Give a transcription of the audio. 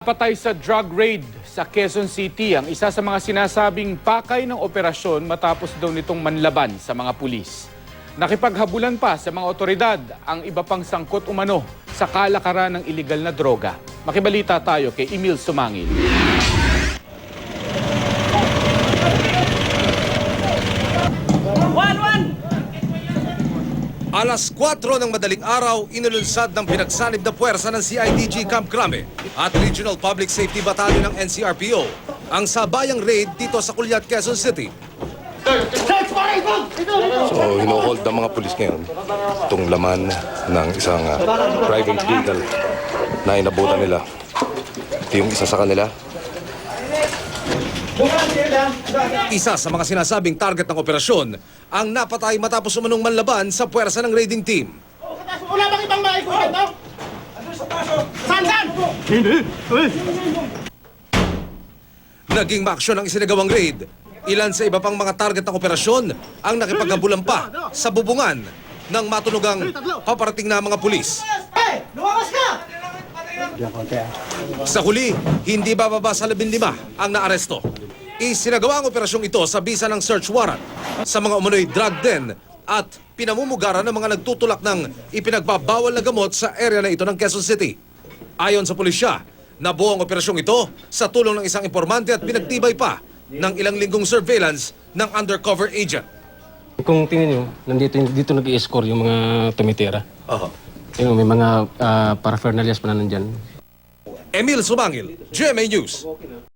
Patay sa drug raid sa Quezon City ang isa sa mga sinasabing pakay ng operasyon matapos daw nitong manlaban sa mga pulis. Nakipaghabulan pa sa mga otoridad ang iba pang sangkot umano sa kalakaran ng iligal na droga. Makibalita tayo kay Emil Sumangil. Alas 4 ng madaling araw, inulunsad ng pinagsanib na puwersa ng CIDG Camp Crame at Regional Public Safety Battalion ng NCRPO ang sabayang raid dito sa Culiat, Quezon City. So, hino-hold ng mga pulis ngayon itong laman ng isang private vehicle na inabutan nila. Ito yung isa sa kanila. Isa sa mga sinasabing target ng operasyon ang napatay matapos umanong manlaban sa puwersa ng raiding team. Wala bang ibang maikulit, no? Saan? Naging maaksyon ang isinagawang raid. Ilan sa iba pang mga target ng operasyon ang nakipaghabulan pa sa bubungan ng matunugang paparating na mga pulis. Hey! Lumakas ka! Sa huli, hindi bababa sa 15 ang naaresto. Isinagawa ang operasyong ito sa bisa ng search warrant sa mga umano'y drug den at pinamumugaran ng mga nagtutulak ng ipinagbabawal na gamot sa area na ito ng Quezon City. Ayon sa pulisya, nabuo ang operasyong ito sa tulong ng isang informante at pinagtibay pa ng ilang linggong surveillance ng undercover agent. Kung tingnan nyo, dito nag-i-score yung mga tumitira. Yung may mga paraphernalias pa na nandyan. Emil Sumangil, GMA News.